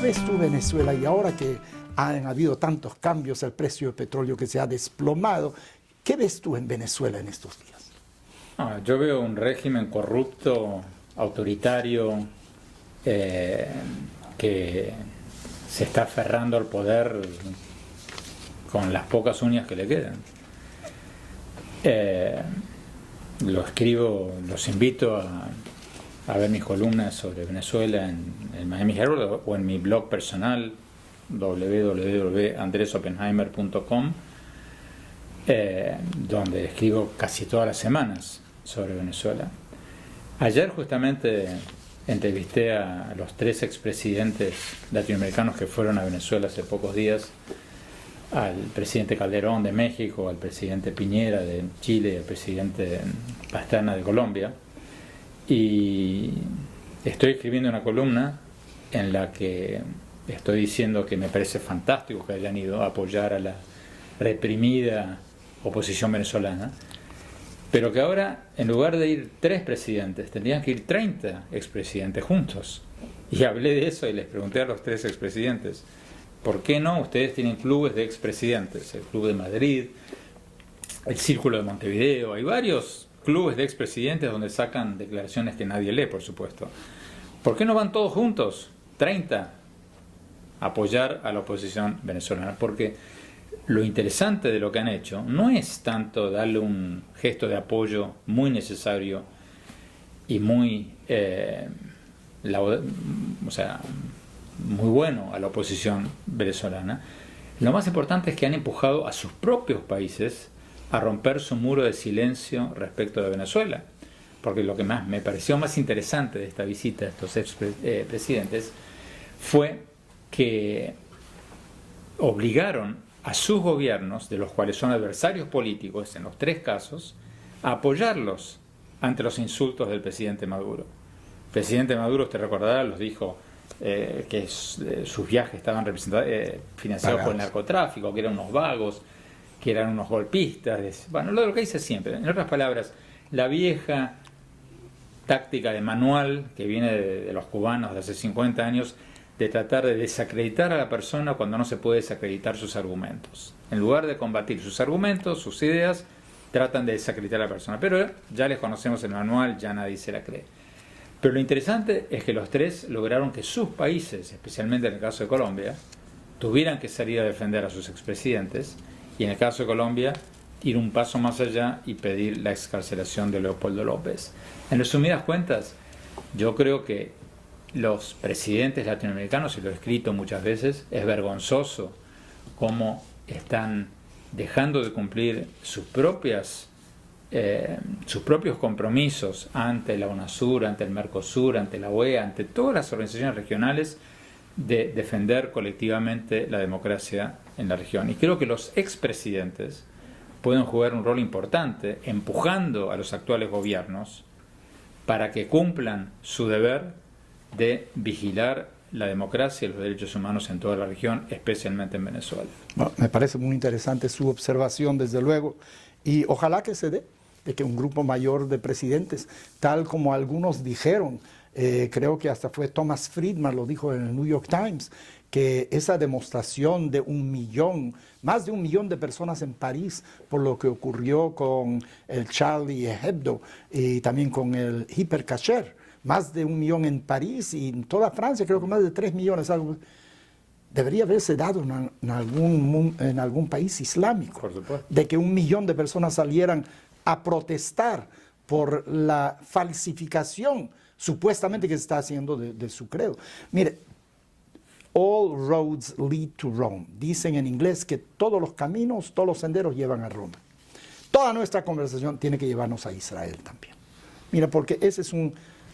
ves tú Venezuela y ahora que han habido tantos cambios, el precio del petróleo que se ha desplomado, ¿qué ves tú en Venezuela en estos días? Yo veo un régimen corrupto, autoritario, que se está aferrando al poder con las pocas uñas que le quedan. Lo escribo, los invito a ver mis columnas sobre Venezuela en el Miami Herald o en mi blog personal www.andresopenheimer.com, donde escribo casi todas las semanas sobre Venezuela. Ayer justamente entrevisté a los 3 expresidentes latinoamericanos que fueron a Venezuela hace pocos días, al presidente Calderón de México, al presidente Piñera de Chile y al presidente Pastrana de Colombia. Y estoy escribiendo una columna en la que estoy diciendo que me parece fantástico que hayan ido a apoyar a la reprimida oposición venezolana, pero que ahora, en lugar de ir 3 presidentes, tendrían que ir 30 expresidentes juntos. Y hablé de eso y les pregunté a los 3 expresidentes, ¿por qué no? Ustedes tienen clubes de expresidentes, el Club de Madrid, el Círculo de Montevideo, hay varios clubes de expresidentes donde sacan declaraciones que nadie lee, por supuesto. ¿Por qué no van todos juntos, 30, a apoyar a la oposición venezolana? Porque lo interesante de lo que han hecho no es tanto darle un gesto de apoyo muy necesario y muy, muy bueno a la oposición venezolana. Lo más importante es que han empujado a sus propios países a romper su muro de silencio respecto de Venezuela. Porque lo que más me pareció más interesante de esta visita de estos presidentes fue que obligaron a sus gobiernos, de los cuales son adversarios políticos en los 3 casos, a apoyarlos ante los insultos del presidente Maduro. El presidente Maduro, usted recordará, los dijo que sus viajes estaban financiados por el narcotráfico, que eran unos vagos, que eran unos golpistas. Bueno, lo que dice siempre. En otras palabras, la vieja táctica de manual que viene de los cubanos de hace 50 años, de tratar de desacreditar a la persona cuando no se puede desacreditar sus argumentos. En lugar de combatir sus argumentos, sus ideas, tratan de desacreditar a la persona. Pero ya les conocemos el manual, ya nadie se la cree. Pero lo interesante es que los 3 lograron que sus países, especialmente en el caso de Colombia, tuvieran que salir a defender a sus expresidentes, y en el caso de Colombia, ir un paso más allá y pedir la excarcelación de Leopoldo López. En resumidas cuentas, yo creo que los presidentes latinoamericanos, y lo he escrito muchas veces, es vergonzoso cómo están dejando de cumplir sus propios compromisos ante la UNASUR, ante el Mercosur, ante la OEA, ante todas las organizaciones regionales, de defender colectivamente la democracia en la región. Y creo que los expresidentes pueden jugar un rol importante empujando a los actuales gobiernos para que cumplan su deber de vigilar la democracia y los derechos humanos en toda la región, especialmente en Venezuela. Bueno, me parece muy interesante su observación, desde luego, y ojalá que se dé, de que un grupo mayor de presidentes, tal como algunos dijeron, creo que hasta fue Thomas Friedman, lo dijo en el New York Times, que esa demostración de 1 millón, más de 1 millón de personas en París, por lo que ocurrió con el Charlie Hebdo y también con el Hyper Cacher, más de 1 millón en París y en toda Francia, creo que más de 3 millones, algo, debería haberse dado en algún país islámico, Por supuesto. de que 1 millón de personas salieran a protestar por la falsificación supuestamente que se está haciendo de su credo. Mire, all roads lead to Rome. Dicen en inglés que todos los caminos, todos los senderos llevan a Roma. Toda nuestra conversación tiene que llevarnos a Israel también. Mira, porque ese es un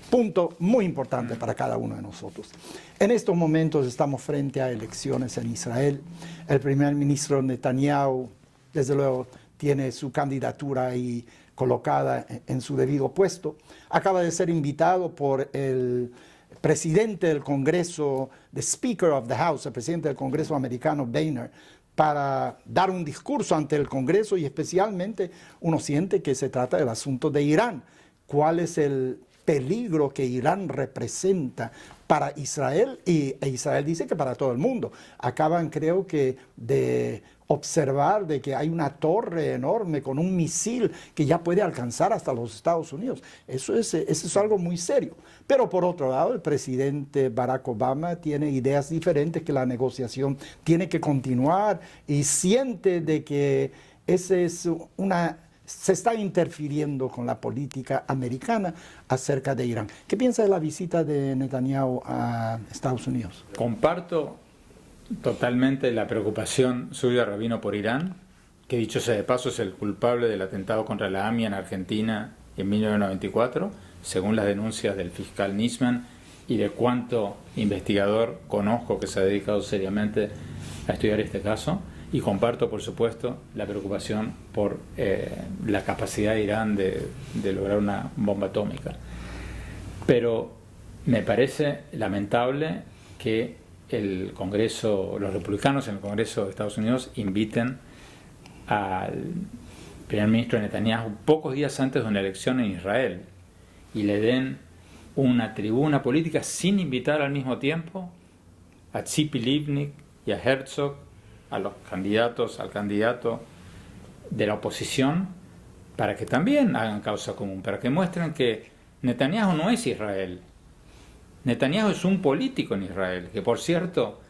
punto muy importante para cada uno de nosotros. En estos momentos estamos frente a elecciones en Israel. El primer ministro Netanyahu, desde luego, tiene su candidatura ahí colocada en su debido puesto. Acaba de ser invitado por el presidente del Congreso, the Speaker of the House, el presidente del Congreso americano, Boehner, para dar un discurso ante el Congreso, y especialmente uno siente que se trata del asunto de Irán. ¿Cuál es el peligro que Irán representa para Israel, e Israel dice que para todo el mundo. Acaban, creo que, de observar de que hay una torre enorme con un misil que ya puede alcanzar hasta los Estados Unidos. Eso es algo muy serio. Pero por otro lado, el presidente Barack Obama tiene ideas diferentes, que la negociación tiene que continuar, y siente de que se está interfiriendo con la política americana acerca de Irán. ¿Qué piensa de la visita de Netanyahu a Estados Unidos? Comparto totalmente la preocupación suya, Rabino, por Irán, que dicho sea de paso es el culpable del atentado contra la AMIA en Argentina en 1994, según las denuncias del fiscal Nisman y de cuánto investigador conozco que se ha dedicado seriamente a estudiar este caso. Y comparto, por supuesto, la preocupación por la capacidad de Irán de lograr una bomba atómica. Pero me parece lamentable que el Congreso, los republicanos en el Congreso de Estados Unidos inviten al primer ministro Netanyahu pocos días antes de una elección en Israel y le den una tribuna política sin invitar al mismo tiempo a Tzipi Livni y a Herzog, a los candidatos, al candidato de la oposición, para que también hagan causa común, para que muestren que Netanyahu no es Israel. Netanyahu es un político en Israel, que por cierto,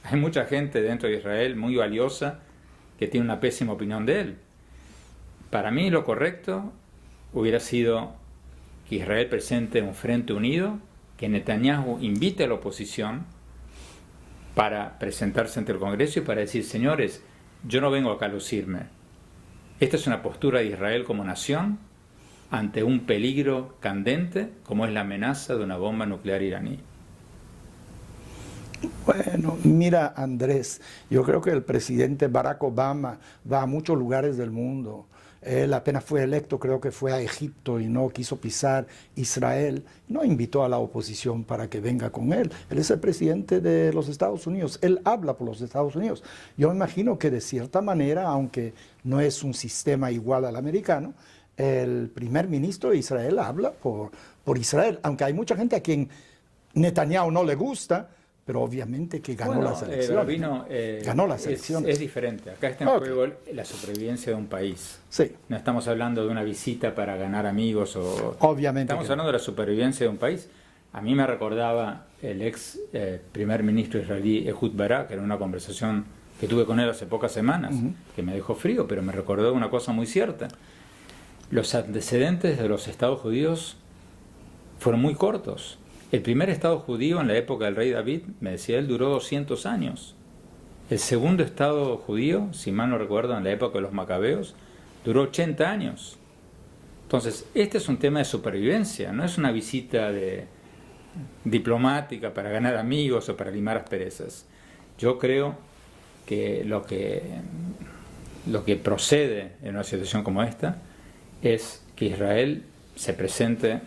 hay mucha gente dentro de Israel muy valiosa que tiene una pésima opinión de él. Para mí lo correcto hubiera sido que Israel presente un frente unido, que Netanyahu invite a la oposición para presentarse ante el Congreso y para decir, señores, yo no vengo acá a lucirme. Esta es una postura de Israel como nación ante un peligro candente como es la amenaza de una bomba nuclear iraní. Bueno, mira, Andrés, yo creo que el presidente Barack Obama va a muchos lugares del mundo. Él apenas fue electo, creo que fue a Egipto y no quiso pisar Israel. No invitó a la oposición para que venga con él. Él es el presidente de los Estados Unidos. Él habla por los Estados Unidos. Yo me imagino que de cierta manera, aunque no es un sistema igual al americano, el primer ministro de Israel habla por Israel. Aunque hay mucha gente a quien Netanyahu no le gusta, pero obviamente que ganó las elecciones. Rabino, ganó las elecciones. Es diferente. Acá está en juego la supervivencia de un país. Sí. No estamos hablando de una visita para ganar amigos. Obviamente. Estamos hablando de la supervivencia de un país. A mí me recordaba el ex primer ministro israelí Ehud Barak, que era una conversación que tuve con él hace pocas semanas, que me dejó frío, pero me recordó una cosa muy cierta. Los antecedentes de los estados judíos fueron muy cortos. El primer estado judío en la época del rey David, me decía él, duró 200 años. El segundo estado judío, si mal no recuerdo, en la época de los macabeos, duró 80 años. Entonces, este es un tema de supervivencia, no es una visita diplomática para ganar amigos o para limar asperezas. Yo creo que lo que procede en una situación como esta es que Israel se presente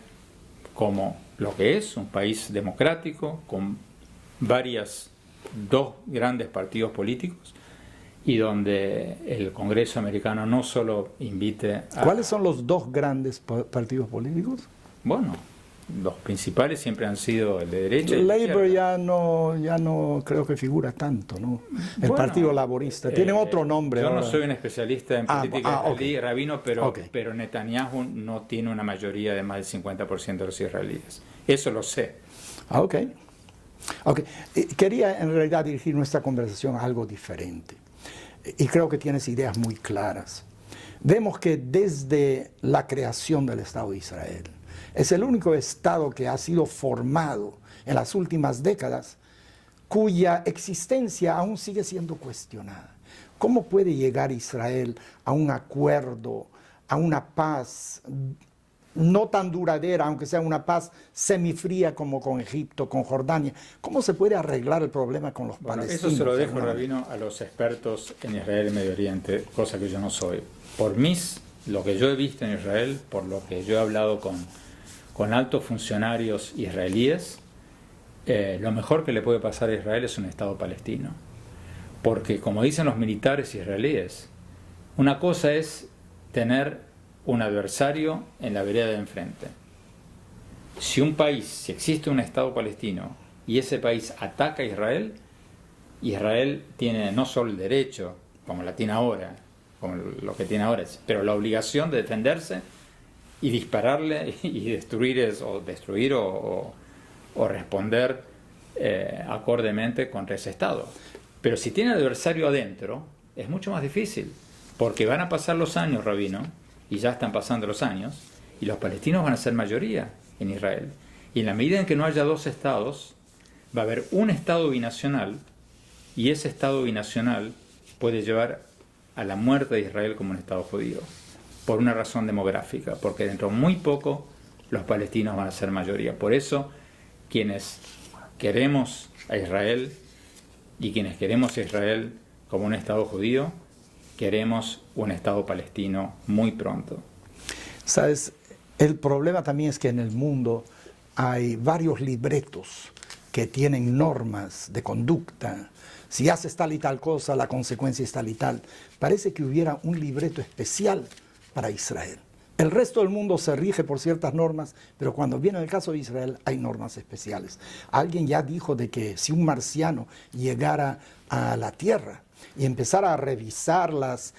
como lo que es, un país democrático, con dos grandes partidos políticos, y donde el Congreso americano no solo invite a... ¿Cuáles son los dos grandes partidos políticos? Bueno, los principales siempre han sido el de derecha y el de Labour izquierda. ya no creo que figura tanto, ¿no? El Bueno, Partido Laborista. Tiene otro nombre Yo ahora. no soy un especialista en política israelí, ok. rabino, pero Netanyahu no tiene una mayoría de más del 50% de los israelíes. Eso lo sé. Ok. Quería en realidad dirigir nuestra conversación a algo diferente. Y creo que tienes ideas muy claras. Vemos que desde la creación del Estado de Israel, es el único Estado que ha sido formado en las últimas décadas cuya existencia aún sigue siendo cuestionada. ¿Cómo puede llegar Israel a un acuerdo, a una paz no tan duradera, aunque sea una paz semifría como con Egipto, con Jordania? ¿Cómo se puede arreglar el problema con los palestinos? Eso se lo dejo, rabino, a los expertos en Israel y Medio Oriente, cosa que yo no soy. Lo que yo he visto en Israel, por lo que yo he hablado con altos funcionarios israelíes, lo mejor que le puede pasar a Israel es un Estado palestino. Porque, como dicen los militares israelíes, una cosa es tener un adversario en la vereda de enfrente. si existe un Estado palestino y ese país ataca a Israel, Israel tiene no solo el derecho, como la tiene ahora, como lo que tiene ahora, pero la obligación de defenderse y dispararle y destruir o responder acordemente contra ese Estado. Pero si tiene adversario adentro, es mucho más difícil, porque van a pasar los años, Rabino, y ya están pasando los años, y los palestinos van a ser mayoría en Israel. Y en la medida en que no haya dos estados, va a haber un Estado binacional, y ese Estado binacional puede llevar a la muerte de Israel como un Estado judío, por una razón demográfica, porque dentro de muy poco los palestinos van a ser mayoría. Por eso, quienes queremos a Israel y quienes queremos a Israel como un Estado judío, queremos un Estado palestino muy pronto. Sabes, el problema también es que en el mundo hay varios libretos que tienen normas de conducta. Si haces tal y tal cosa, la consecuencia es tal y tal. Parece que hubiera un libreto especial para Israel. El resto del mundo se rige por ciertas normas, pero cuando viene el caso de Israel hay normas especiales. Alguien ya dijo de que si un marciano llegara a la Tierra y empezara a revisar las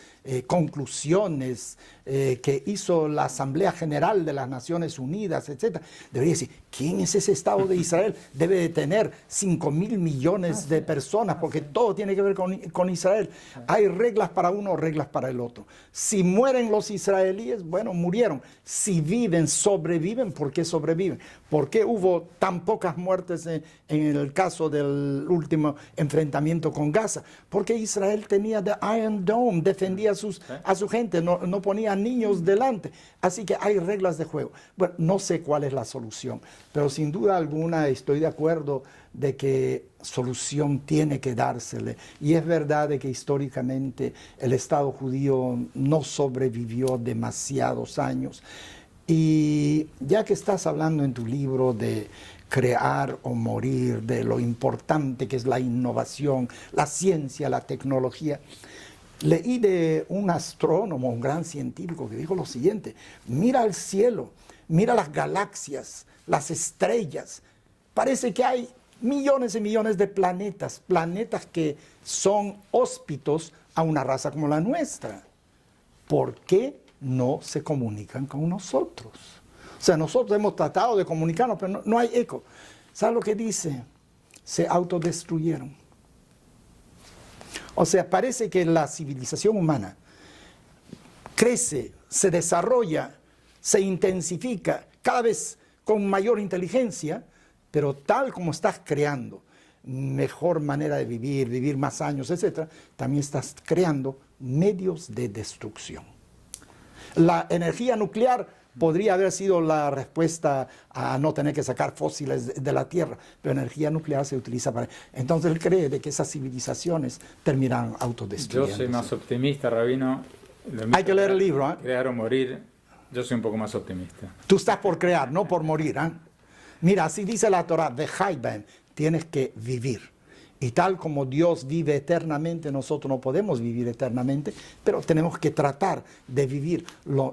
conclusiones que hizo la Asamblea General de las Naciones Unidas, etc., debería decir, ¿quién es ese Estado de Israel? Debe de tener 5.000 millones de personas, porque todo tiene que ver con Israel. Hay reglas para uno, reglas para el otro. Si mueren los israelíes, bueno, murieron. Si viven, sobreviven, ¿por qué sobreviven? ¿Por qué hubo tan pocas muertes en el caso del último enfrentamiento con Gaza? Porque Israel tenía the Iron Dome, defendía a su gente, no ponía niños delante. Así que hay reglas de juego. Bueno, no sé cuál es la solución, pero sin duda alguna estoy de acuerdo de que solución tiene que dársele. Y es verdad de que históricamente el Estado judío no sobrevivió demasiados años. Y ya que estás hablando en tu libro de crear o morir, de lo importante que es la innovación, la ciencia, la tecnología, leí de un astrónomo, un gran científico, que dijo lo siguiente: mira al cielo, mira las galaxias, las estrellas. Parece que hay millones y millones de planetas, planetas que son hóspitos a una raza como la nuestra. ¿Por qué no se comunican con nosotros? O sea, nosotros hemos tratado de comunicarnos, pero no hay eco. ¿Sabes lo que dice? Se autodestruyeron. O sea, parece que la civilización humana crece, se desarrolla, se intensifica cada vez con mayor inteligencia, pero tal como estás creando mejor manera de vivir, vivir más años, etc., también estás creando medios de destrucción. La energía nuclear podría haber sido la respuesta a no tener que sacar fósiles de la Tierra, pero energía nuclear se utiliza para... Entonces él cree de que esas civilizaciones terminarán autodestruyendo. Yo soy más optimista, Rabino. Hay que leer el libro, ¿eh? Crear o morir, yo soy un poco más optimista. Tú estás por crear, no por morir, ¿eh? Mira, así dice la Torah, de Haibem, tienes que vivir. Y tal como Dios vive eternamente, nosotros no podemos vivir eternamente, pero tenemos que tratar de vivir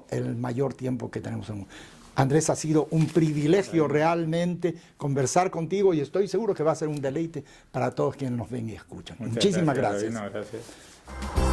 el mayor tiempo que tenemos en el mundo. Andrés, ha sido un privilegio realmente conversar contigo y estoy seguro que va a ser un deleite para todos quienes nos ven y escuchan. Muchísimas gracias. Rabino, gracias.